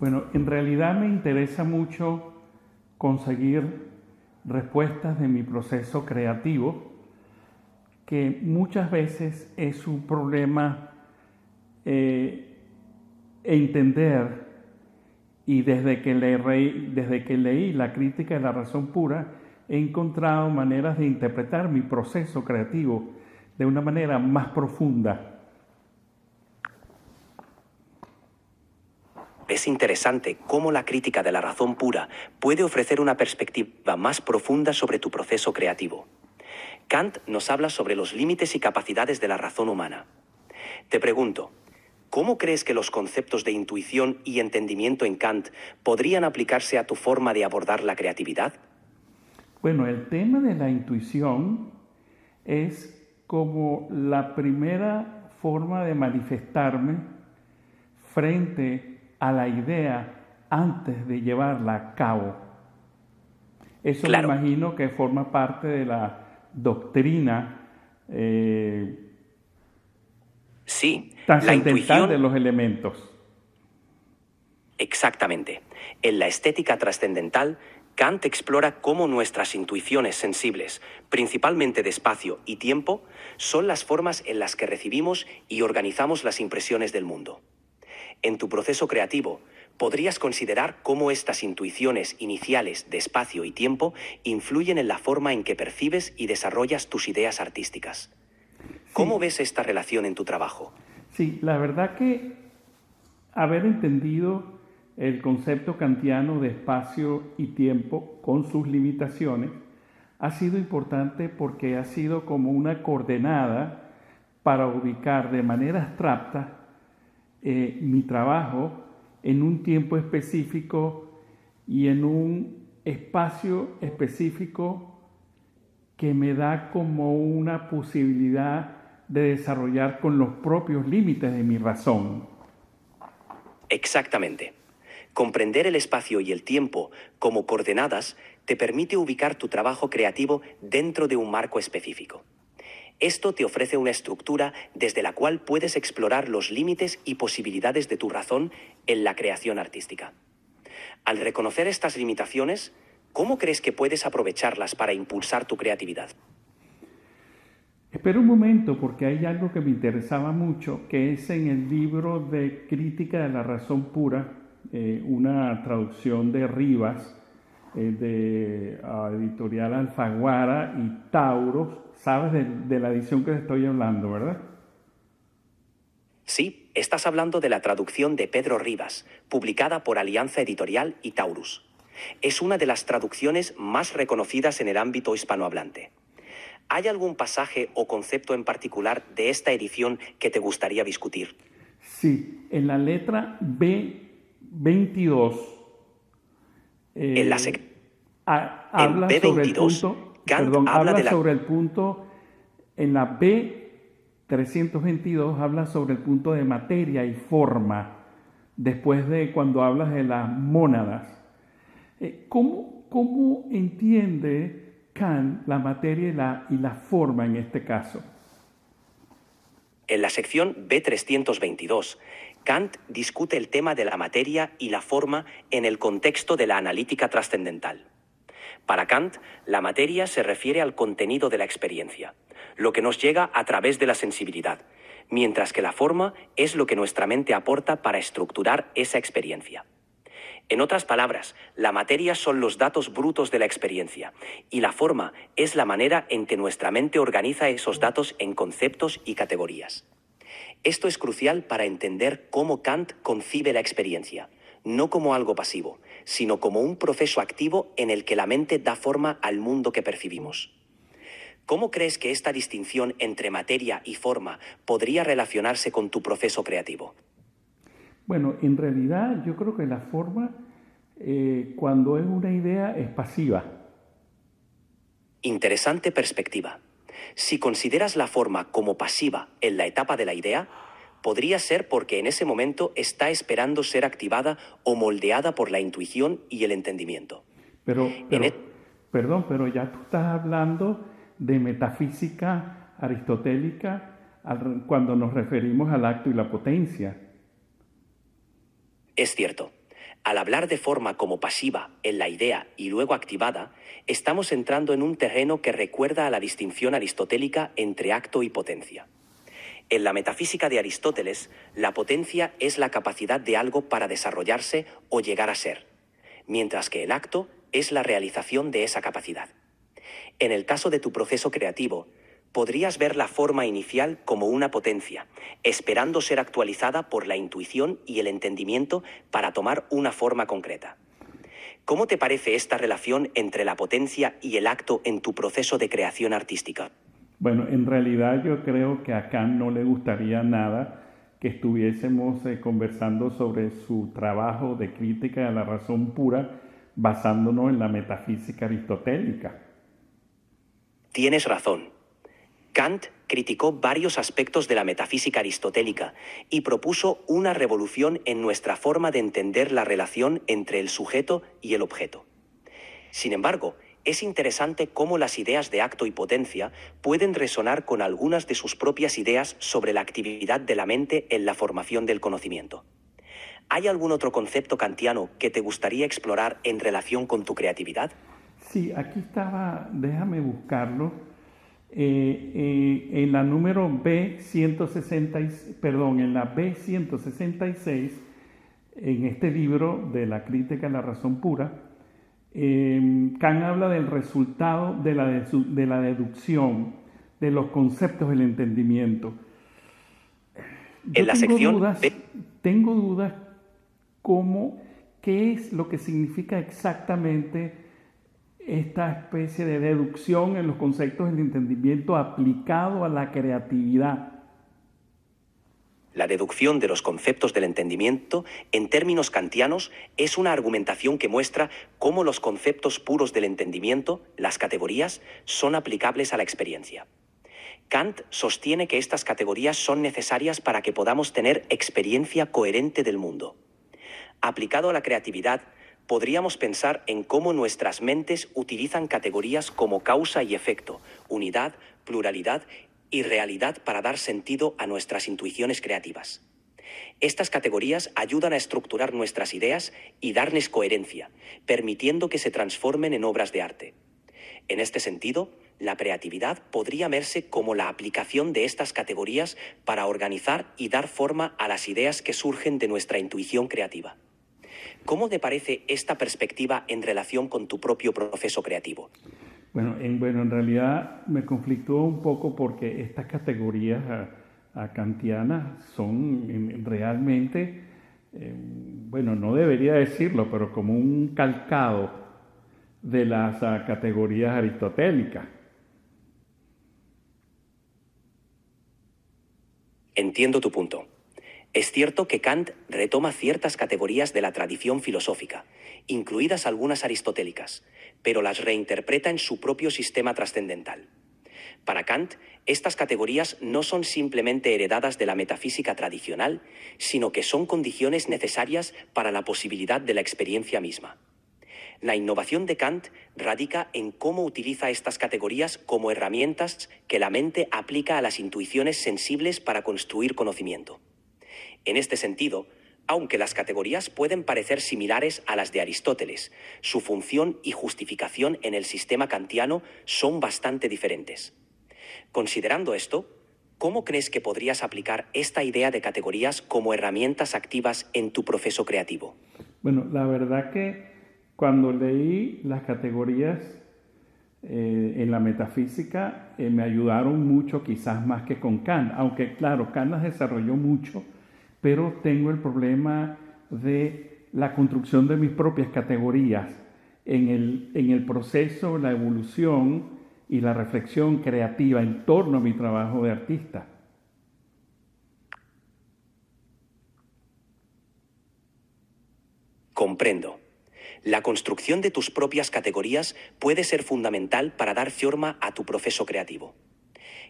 Bueno, en realidad me interesa mucho conseguir respuestas de mi proceso creativo, que muchas veces es un problema entender, y desde que leí La crítica de la razón pura, he encontrado maneras de interpretar mi proceso creativo de una manera más profunda. Es interesante cómo la crítica de la razón pura puede ofrecer una perspectiva más profunda sobre tu proceso creativo. Kant nos habla sobre los límites y capacidades de la razón humana. Te pregunto, ¿cómo crees que los conceptos de intuición y entendimiento en Kant podrían aplicarse a tu forma de abordar la creatividad? Bueno, el tema de la intuición es como la primera forma de manifestarme frente a la idea antes de llevarla a cabo. Eso me Claro. imagino que forma parte de la doctrina Sí, la trascendental de intuición. los elementos. Exactamente. En la estética trascendental, Kant explora cómo nuestras intuiciones sensibles, principalmente de espacio y tiempo, son las formas en las que recibimos y organizamos las impresiones del mundo. En tu proceso creativo, podrías considerar cómo estas intuiciones iniciales de espacio y tiempo influyen en la forma en que percibes y desarrollas tus ideas artísticas. ¿Cómo Sí, ves esta relación en tu trabajo? sí, la verdad que haber entendido el concepto kantiano de espacio y tiempo con sus limitaciones ha sido importante porque ha sido como una coordenada para ubicar de manera abstracta mi trabajo en un tiempo específico y en un espacio específico que me da como una posibilidad de desarrollar con los propios límites de mi razón. Exactamente. Comprender el espacio y el tiempo como coordenadas te permite ubicar tu trabajo creativo dentro de un marco específico. Esto te ofrece una estructura desde la cual puedes explorar los límites y posibilidades de tu razón en la creación artística. Al reconocer estas limitaciones, ¿cómo crees que puedes aprovecharlas para impulsar tu creatividad? Espera un momento porque hay algo que me interesaba mucho, que es en el libro de Crítica de la razón pura, una traducción de Rivas, editorial Alfaguara y Tauros. Sabes de la edición que te estoy hablando, ¿verdad? Sí, estás hablando de la traducción de Pedro Rivas, publicada por Alianza Editorial y Taurus. Es una de las traducciones más reconocidas en el ámbito hispanohablante. ¿Hay algún pasaje o concepto en particular de esta edición que te gustaría discutir? Sí, en la letra B22 En la en habla sobre el B22, punto, Kant perdón, habla habla de la... sobre el punto, en la B322 habla sobre el punto de materia y forma, después de cuando hablas de las mónadas. ¿Cómo entiende Kant la materia y la forma en este caso? En la sección B322, Kant discute el tema de la materia y la forma en el contexto de la analítica trascendental. Para Kant, la materia se refiere al contenido de la experiencia, lo que nos llega a través de la sensibilidad, mientras que la forma es lo que nuestra mente aporta para estructurar esa experiencia. En otras palabras, la materia son los datos brutos de la experiencia y la forma es la manera en que nuestra mente organiza esos datos en conceptos y categorías. Esto es crucial para entender cómo Kant concibe la experiencia, no como algo pasivo, sino como un proceso activo en el que la mente da forma al mundo que percibimos. ¿Cómo crees que esta distinción entre materia y forma podría relacionarse con tu proceso creativo? Bueno, en realidad yo creo que la forma, cuando es una idea, es pasiva. Interesante perspectiva. Si consideras la forma como pasiva en la etapa de la idea, podría ser porque en ese momento está esperando ser activada o moldeada por la intuición y el entendimiento. Pero, En pero, e- perdón, pero ya tú estás hablando de metafísica aristotélica cuando nos referimos al acto y la potencia. Es cierto, Al hablar de forma como pasiva en la idea y luego activada, estamos entrando en un terreno que recuerda a la distinción aristotélica entre acto y potencia. En la metafísica de Aristóteles, la potencia es la capacidad de algo para desarrollarse o llegar a ser, mientras que el acto es la realización de esa capacidad. En el caso de tu proceso creativo, podrías ver la forma inicial como una potencia, esperando ser actualizada por la intuición y el entendimiento para tomar una forma concreta. ¿Cómo te parece esta relación entre la potencia y el acto en tu proceso de creación artística? Bueno, en realidad yo creo que a Kant no le gustaría nada que estuviésemos conversando sobre su trabajo de crítica de la razón pura basándonos en la metafísica aristotélica. Tienes razón. Kant criticó varios aspectos de la metafísica aristotélica y propuso una revolución en nuestra forma de entender la relación entre el sujeto y el objeto. Sin embargo, es interesante cómo las ideas de acto y potencia pueden resonar con algunas de sus propias ideas sobre la actividad de la mente en la formación del conocimiento. ¿Hay algún otro concepto kantiano que te gustaría explorar en relación con tu creatividad? Sí, aquí estaba, déjame buscarlo, en la número en la B166, en este libro de la crítica a la razón pura, Kant habla del resultado de la deducción, de los conceptos del entendimiento. Yo En la sección B, tengo dudas qué es lo que significa exactamente esta especie de deducción en los conceptos del entendimiento aplicado a la creatividad. la deducción de los conceptos del entendimiento, en términos kantianos, es una argumentación que muestra cómo los conceptos puros del entendimiento, las categorías, son aplicables a la experiencia. Kant sostiene que estas categorías son necesarias para que podamos tener experiencia coherente del mundo. Aplicado a la creatividad, podríamos pensar en cómo nuestras mentes utilizan categorías como causa y efecto, unidad, pluralidad y realidad para dar sentido a nuestras intuiciones creativas. Estas categorías ayudan a estructurar nuestras ideas y darles coherencia, permitiendo que se transformen en obras de arte. En este sentido, la creatividad podría verse como la aplicación de estas categorías para organizar y dar forma a las ideas que surgen de nuestra intuición creativa. ¿Cómo te parece esta perspectiva en relación con tu propio proceso creativo? Bueno, en realidad me conflictúa un poco porque estas categorías kantianas son realmente, no debería decirlo, pero como un calcado de las categorías aristotélicas. Entiendo tu punto. Es cierto que Kant retoma ciertas categorías de la tradición filosófica, incluidas algunas aristotélicas, pero las reinterpreta en su propio sistema trascendental. Para Kant, estas categorías no son simplemente heredadas de la metafísica tradicional, sino que son condiciones necesarias para la posibilidad de la experiencia misma. La innovación de Kant radica en cómo utiliza estas categorías como herramientas que la mente aplica a las intuiciones sensibles para construir conocimiento. En este sentido, aunque las categorías pueden parecer similares a las de Aristóteles, su función y justificación en el sistema kantiano son bastante diferentes. Considerando esto, ¿cómo crees que podrías aplicar esta idea de categorías como herramientas activas en tu proceso creativo? Bueno, la verdad que cuando leí las categorías en la metafísica me ayudaron mucho, quizás más que con Kant, aunque claro, Kant las desarrolló mucho, pero tengo el problema de la construcción de mis propias categorías en el proceso, la evolución y la reflexión creativa en torno a mi trabajo de artista. Comprendo. La construcción de tus propias categorías puede ser fundamental para dar forma a tu proceso creativo.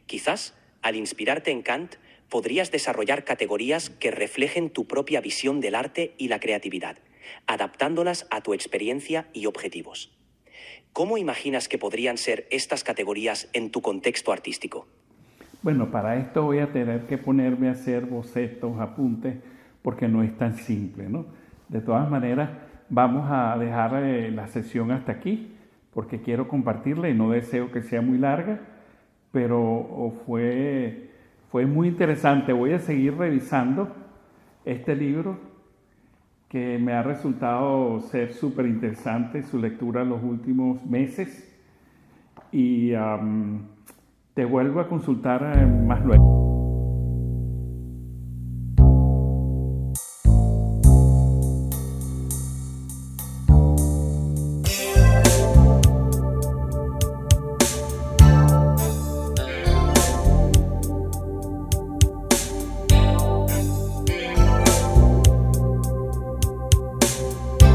Quizás, al inspirarte en Kant, podrías desarrollar categorías que reflejen tu propia visión del arte y la creatividad, adaptándolas a tu experiencia y objetivos. ¿Cómo imaginas que podrían ser estas categorías en tu contexto artístico? Bueno, para esto voy a tener que ponerme a hacer bocetos, apuntes, porque no es tan simple, ¿no? De todas maneras, vamos a dejar la sesión hasta aquí, porque quiero compartirla y no deseo que sea muy larga, pero fue muy interesante. Voy a seguir revisando este libro que me ha resultado ser súper interesante su lectura en los últimos meses y te vuelvo a consultar más luego.